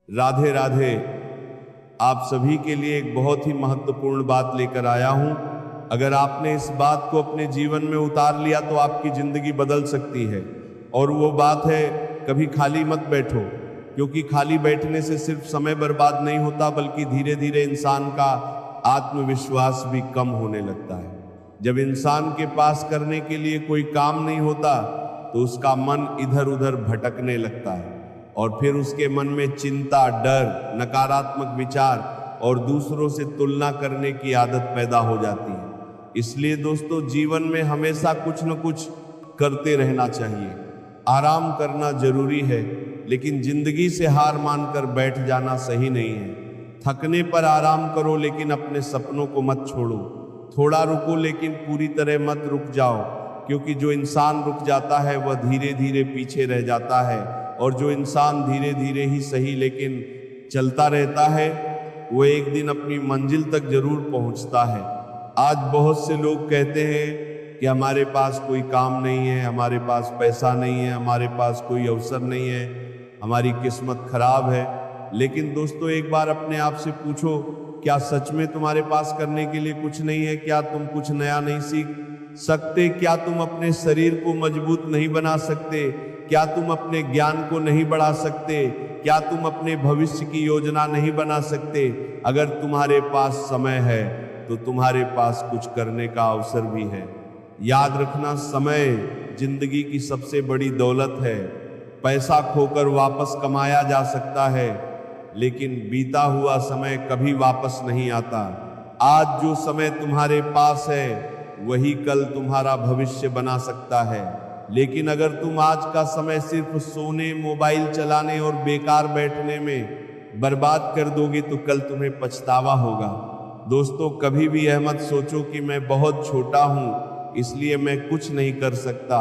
राधे राधे। आप सभी के लिए एक बहुत ही महत्वपूर्ण बात लेकर आया हूं। अगर आपने इस बात को अपने जीवन में उतार लिया तो आपकी जिंदगी बदल सकती है। और वो बात है, कभी खाली मत बैठो, क्योंकि खाली बैठने से सिर्फ समय बर्बाद नहीं होता, बल्कि धीरे धीरे इंसान का आत्मविश्वास भी कम होने लगता है। जब इंसान के पास करने के लिए कोई काम नहीं होता तो उसका मन इधर उधर भटकने लगता है और फिर उसके मन में चिंता, डर, नकारात्मक विचार और दूसरों से तुलना करने की आदत पैदा हो जाती है। इसलिए दोस्तों, जीवन में हमेशा कुछ न कुछ करते रहना चाहिए। आराम करना जरूरी है, लेकिन जिंदगी से हार मानकर बैठ जाना सही नहीं है। थकने पर आराम करो, लेकिन अपने सपनों को मत छोड़ो। थोड़ा रुको, लेकिन पूरी तरह मत रुक जाओ, क्योंकि जो इंसान रुक जाता है वह धीरे धीरे पीछे रह जाता है, और जो इंसान धीरे धीरे ही सही लेकिन चलता रहता है वो एक दिन अपनी मंजिल तक जरूर पहुंचता है। आज बहुत से लोग कहते हैं कि हमारे पास कोई काम नहीं है, हमारे पास पैसा नहीं है, हमारे पास कोई अवसर नहीं है, हमारी किस्मत खराब है। लेकिन दोस्तों, एक बार अपने आप से पूछो, क्या सच में तुम्हारे पास करने के लिए कुछ नहीं है? क्या तुम कुछ नया नहीं सीख सकते? क्या तुम अपने शरीर को मजबूत नहीं बना सकते? क्या तुम अपने ज्ञान को नहीं बढ़ा सकते? क्या तुम अपने भविष्य की योजना नहीं बना सकते? अगर तुम्हारे पास समय है तो तुम्हारे पास कुछ करने का अवसर भी है। याद रखना, समय जिंदगी की सबसे बड़ी दौलत है। पैसा खोकर वापस कमाया जा सकता है, लेकिन बीता हुआ समय कभी वापस नहीं आता। आज जो समय तुम्हारे पास है वही कल तुम्हारा भविष्य बना सकता है। लेकिन अगर तुम आज का समय सिर्फ सोने, मोबाइल चलाने और बेकार बैठने में बर्बाद कर दोगे तो कल तुम्हें पछतावा होगा। दोस्तों, कभी भी यह मत सोचो कि मैं बहुत छोटा हूं इसलिए मैं कुछ नहीं कर सकता।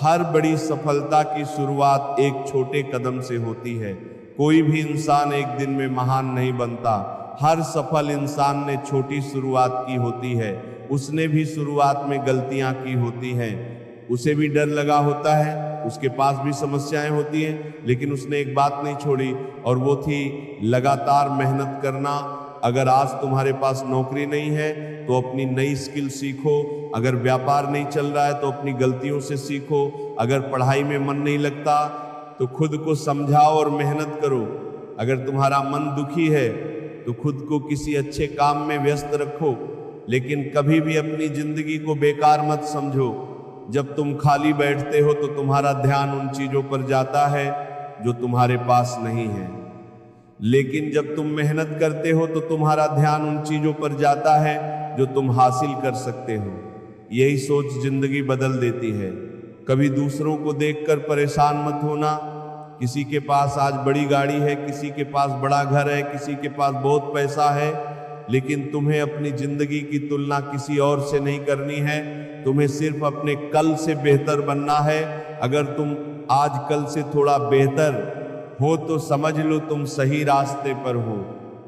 हर बड़ी सफलता की शुरुआत एक छोटे कदम से होती है। कोई भी इंसान एक दिन में महान नहीं बनता। हर सफल इंसान ने छोटी शुरुआत की होती है। उसने भी शुरुआत में गलतियां की होती हैं, उसे भी डर लगा होता है, उसके पास भी समस्याएं होती हैं, लेकिन उसने एक बात नहीं छोड़ी, और वो थी लगातार मेहनत करना। अगर आज तुम्हारे पास नौकरी नहीं है तो अपनी नई स्किल सीखो। अगर व्यापार नहीं चल रहा है तो अपनी गलतियों से सीखो। अगर पढ़ाई में मन नहीं लगता तो खुद को समझाओ और मेहनत करो। अगर तुम्हारा मन दुखी है तो खुद को किसी अच्छे काम में व्यस्त रखो, लेकिन कभी भी अपनी जिंदगी को बेकार मत समझो। जब तुम खाली बैठते हो तो तुम्हारा ध्यान उन चीजों पर जाता है जो तुम्हारे पास नहीं है, लेकिन जब तुम मेहनत करते हो तो तुम्हारा ध्यान उन चीजों पर जाता है जो तुम हासिल कर सकते हो। यही सोच जिंदगी बदल देती है। कभी दूसरों को देखकर परेशान मत होना। किसी के पास आज बड़ी गाड़ी है, किसी के पास बड़ा घर है, किसी के पास बहुत पैसा है, लेकिन तुम्हें अपनी जिंदगी की तुलना किसी और से नहीं करनी है। तुम्हें सिर्फ अपने कल से बेहतर बनना है। अगर तुम आज कल से थोड़ा बेहतर हो तो समझ लो तुम सही रास्ते पर हो।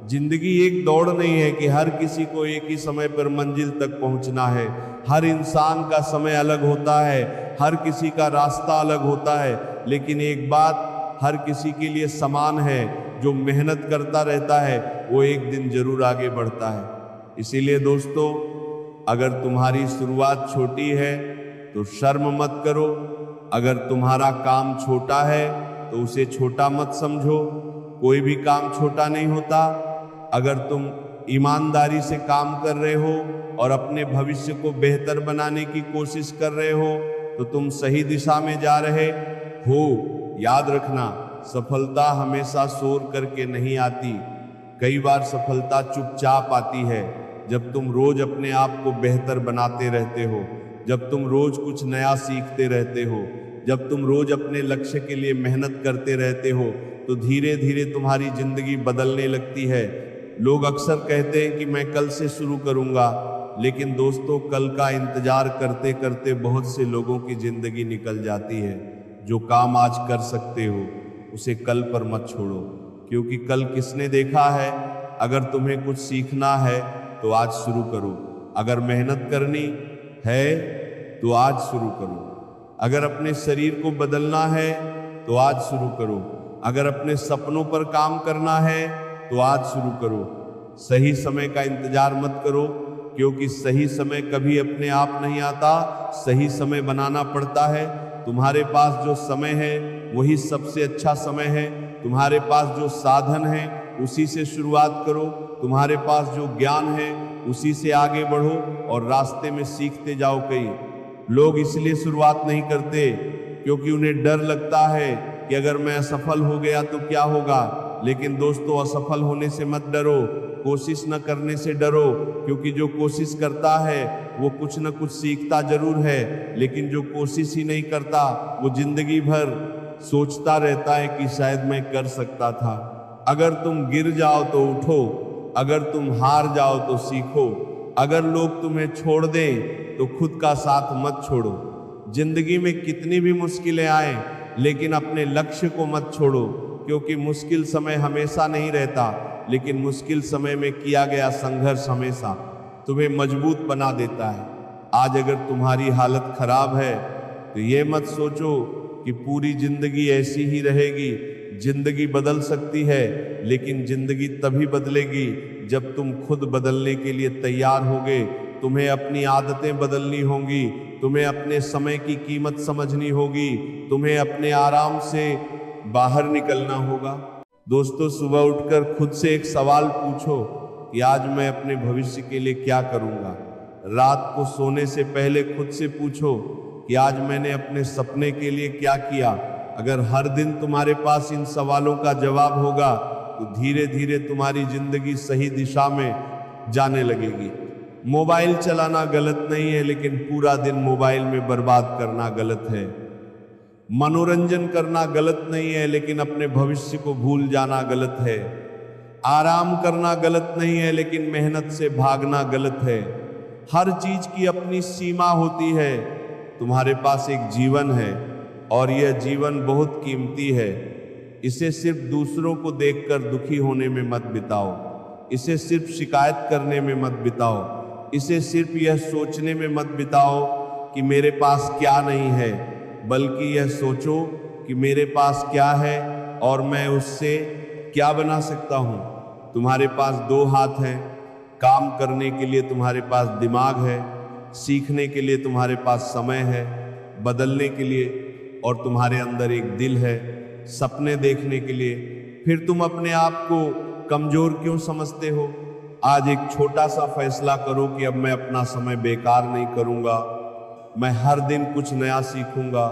जिंदगी एक दौड़ नहीं है कि हर किसी को एक ही समय पर मंजिल तक पहुंचना है। हर इंसान का समय अलग होता है, हर किसी का रास्ता अलग होता है, लेकिन एक बात हर किसी के लिए समान है, जो मेहनत करता रहता है वो एक दिन जरूर आगे बढ़ता है। इसीलिए दोस्तों, अगर तुम्हारी शुरुआत छोटी है तो शर्म मत करो। अगर तुम्हारा काम छोटा है तो उसे छोटा मत समझो। कोई भी काम छोटा नहीं होता। अगर तुम ईमानदारी से काम कर रहे हो और अपने भविष्य को बेहतर बनाने की कोशिश कर रहे हो तो तुम सही दिशा में जा रहे हो। याद रखना, सफलता हमेशा शोर करके नहीं आती। कई बार सफलता चुपचाप आती है। जब तुम रोज अपने आप को बेहतर बनाते रहते हो, जब तुम रोज कुछ नया सीखते रहते हो, जब तुम रोज अपने लक्ष्य के लिए मेहनत करते रहते हो तो धीरे धीरे तुम्हारी जिंदगी बदलने लगती है। लोग अक्सर कहते हैं कि मैं कल से शुरू करूंगा, लेकिन दोस्तों, कल का इंतजार करते करते बहुत से लोगों की जिंदगी निकल जाती है। जो काम आज कर सकते हो उसे कल पर मत छोड़ो, क्योंकि कल किसने देखा है। अगर तुम्हें कुछ सीखना है तो आज शुरू करो। अगर मेहनत करनी है तो आज शुरू करो। अगर अपने शरीर को बदलना है तो आज शुरू करो। अगर अपने सपनों पर काम करना है तो आज शुरू करो। सही समय का इंतजार मत करो, क्योंकि सही समय कभी अपने आप नहीं आता, सही समय बनाना पड़ता है। तुम्हारे पास जो समय है वही सबसे अच्छा समय है। तुम्हारे पास जो साधन है उसी से शुरुआत करो। तुम्हारे पास जो ज्ञान है उसी से आगे बढ़ो और रास्ते में सीखते जाओ। कई लोग इसलिए शुरुआत नहीं करते क्योंकि उन्हें डर लगता है कि अगर मैं असफल हो गया तो क्या होगा। लेकिन दोस्तों, असफल होने से मत डरो, कोशिश न करने से डरो, क्योंकि जो कोशिश करता है वो कुछ न कुछ सीखता जरूर है, लेकिन जो कोशिश ही नहीं करता वो जिंदगी भर सोचता रहता है कि शायद मैं कर सकता था। अगर तुम गिर जाओ तो उठो, अगर तुम हार जाओ तो सीखो, अगर लोग तुम्हें छोड़ दें तो खुद का साथ मत छोड़ो। जिंदगी में कितनी भी मुश्किलें आए लेकिन अपने लक्ष्य को मत छोड़ो, क्योंकि मुश्किल समय हमेशा नहीं रहता, लेकिन मुश्किल समय में किया गया संघर्ष हमेशा तुम्हें मजबूत बना देता है। आज अगर तुम्हारी हालत खराब है तो ये मत सोचो कि पूरी जिंदगी ऐसी ही रहेगी। जिंदगी बदल सकती है, लेकिन जिंदगी तभी बदलेगी जब तुम खुद बदलने के लिए तैयार होगे। तुम्हें अपनी आदतें बदलनी होंगी, तुम्हें अपने समय की कीमत समझनी होगी, तुम्हें अपने आराम से बाहर निकलना होगा। दोस्तों, सुबह उठकर खुद से एक सवाल पूछो कि आज मैं अपने भविष्य के लिए क्या करूंगा। रात को सोने से पहले खुद से पूछो कि आज मैंने अपने सपने के लिए क्या किया। अगर हर दिन तुम्हारे पास इन सवालों का जवाब होगा तो धीरे धीरे तुम्हारी जिंदगी सही दिशा में जाने लगेगी। मोबाइल चलाना गलत नहीं है, लेकिन पूरा दिन मोबाइल में बर्बाद करना गलत है। मनोरंजन करना गलत नहीं है, लेकिन अपने भविष्य को भूल जाना गलत है। आराम करना गलत नहीं है, लेकिन मेहनत से भागना गलत है। हर चीज की अपनी सीमा होती है। तुम्हारे पास एक जीवन है और यह जीवन बहुत कीमती है। इसे सिर्फ दूसरों को देखकर दुखी होने में मत बिताओ, इसे सिर्फ शिकायत करने में मत बिताओ, इसे सिर्फ यह सोचने में मत बिताओ कि मेरे पास क्या नहीं है, बल्कि यह सोचो कि मेरे पास क्या है और मैं उससे क्या बना सकता हूँ। तुम्हारे पास दो हाथ हैं, काम करने के लिए तुम्हारे पास दिमाग है, सीखने के लिए तुम्हारे पास समय है, बदलने के लिए और तुम्हारे अंदर एक दिल है, सपने देखने के लिए। फिर तुम अपने आप को कमजोर क्यों समझते हो? आज एक छोटा सा फैसला करो कि अब मैं अपना समय बेकार नहीं करूँगा। मैं हर दिन कुछ नया सीखूंगा,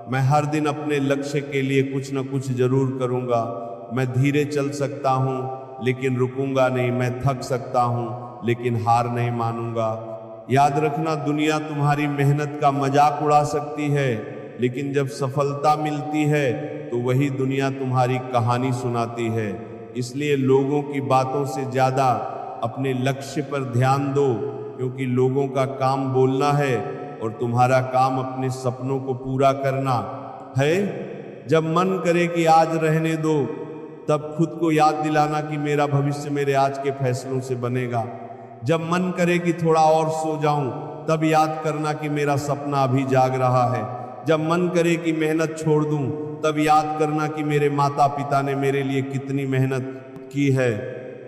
मैं हर दिन अपने लक्ष्य के लिए कुछ न कुछ जरूर करूंगा। मैं धीरे चल सकता हूं लेकिन रुकूंगा नहीं, मैं थक सकता हूं लेकिन हार नहीं मानूंगा। याद रखना, दुनिया तुम्हारी मेहनत का मजाक उड़ा सकती है, लेकिन जब सफलता मिलती है तो वही दुनिया तुम्हारी कहानी सुनाती है। इसलिए लोगों की बातों से ज्यादा अपने लक्ष्य पर ध्यान दो, क्योंकि लोगों का काम बोलना है और तुम्हारा काम अपने सपनों को पूरा करना है। जब मन करे कि आज रहने दो, तब खुद को याद दिलाना कि मेरा भविष्य मेरे आज के फैसलों से बनेगा। जब मन करे कि थोड़ा और सो जाऊं, तब याद करना कि मेरा सपना अभी जाग रहा है। जब मन करे कि मेहनत छोड़ दूं, तब याद करना कि मेरे माता पिता ने मेरे लिए कितनी मेहनत की है।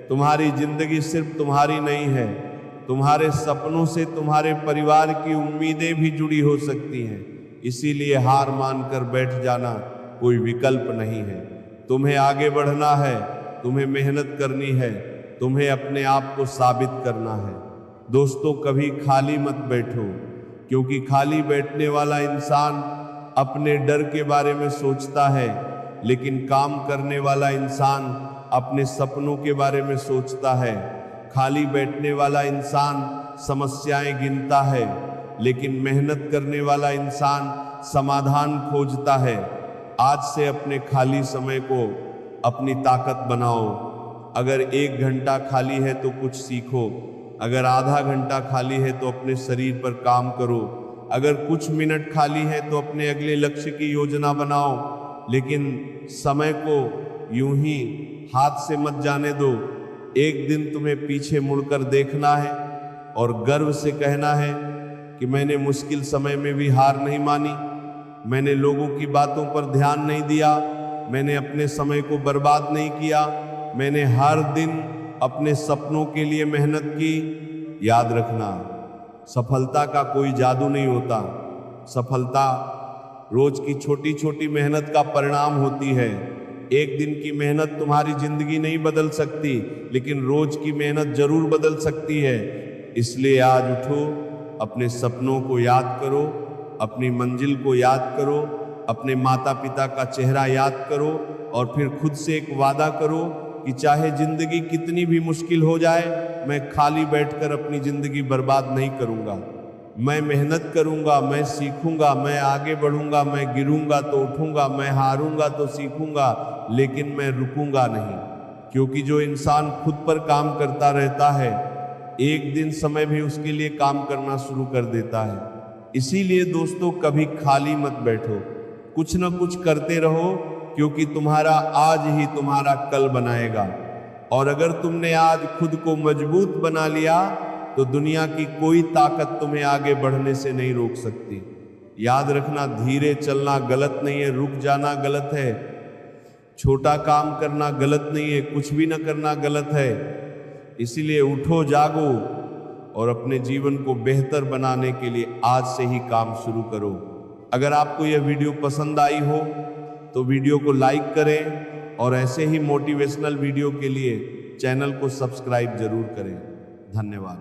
तुम्हारी जिंदगी सिर्फ तुम्हारी नहीं है, तुम्हारे सपनों से तुम्हारे परिवार की उम्मीदें भी जुड़ी हो सकती हैं। इसीलिए हार मानकर बैठ जाना कोई विकल्प नहीं है। तुम्हें आगे बढ़ना है, तुम्हें मेहनत करनी है, तुम्हें अपने आप को साबित करना है। दोस्तों, कभी खाली मत बैठो, क्योंकि खाली बैठने वाला इंसान अपने डर के बारे में सोचता है, लेकिन काम करने वाला इंसान अपने सपनों के बारे में सोचता है। खाली बैठने वाला इंसान समस्याएं गिनता है, लेकिन मेहनत करने वाला इंसान समाधान खोजता है। आज से अपने खाली समय को अपनी ताकत बनाओ। अगर 1 घंटा खाली है तो कुछ सीखो, अगर आधा घंटा खाली है तो अपने शरीर पर काम करो, अगर कुछ मिनट खाली है तो अपने अगले लक्ष्य की योजना बनाओ। लेकिन समय को यूं ही हाथ से मत जाने दो। एक दिन तुम्हें पीछे मुड़कर देखना है और गर्व से कहना है कि मैंने मुश्किल समय में भी हार नहीं मानी, मैंने लोगों की बातों पर ध्यान नहीं दिया, मैंने अपने समय को बर्बाद नहीं किया, मैंने हर दिन अपने सपनों के लिए मेहनत की। याद रखना, सफलता का कोई जादू नहीं होता। सफलता रोज की छोटी छोटी मेहनत का परिणाम होती है। एक दिन की मेहनत तुम्हारी जिंदगी नहीं बदल सकती, लेकिन रोज की मेहनत जरूर बदल सकती है। इसलिए आज उठो, अपने सपनों को याद करो, अपनी मंजिल को याद करो, अपने माता पिता का चेहरा याद करो और फिर खुद से एक वादा करो कि चाहे जिंदगी कितनी भी मुश्किल हो जाए, मैं खाली बैठकर अपनी जिंदगी बर्बाद नहीं करूंगा। मैं मेहनत करूंगा, मैं सीखूंगा, मैं आगे बढ़ूंगा, मैं गिरूंगा तो उठूंगा, मैं हारूंगा तो सीखूंगा, लेकिन मैं रुकूंगा नहीं। क्योंकि जो इंसान खुद पर काम करता रहता है, एक दिन समय भी उसके लिए काम करना शुरू कर देता है। इसीलिए दोस्तों, कभी खाली मत बैठो, कुछ ना कुछ करते रहो, क्योंकि तुम्हारा आज ही तुम्हारा कल बनाएगा। और अगर तुमने आज खुद को मजबूत बना लिया तो दुनिया की कोई ताकत तुम्हें आगे बढ़ने से नहीं रोक सकती। याद रखना, धीरे चलना गलत नहीं है, रुक जाना गलत है, छोटा काम करना गलत नहीं है, कुछ भी ना करना गलत है। इसीलिए उठो, जागो और अपने जीवन को बेहतर बनाने के लिए आज से ही काम शुरू करो। अगर आपको यह वीडियो पसंद आई हो तो वीडियो को लाइक करें और ऐसे ही मोटिवेशनल वीडियो के लिए चैनल को सब्सक्राइब जरूर करें। धन्यवाद।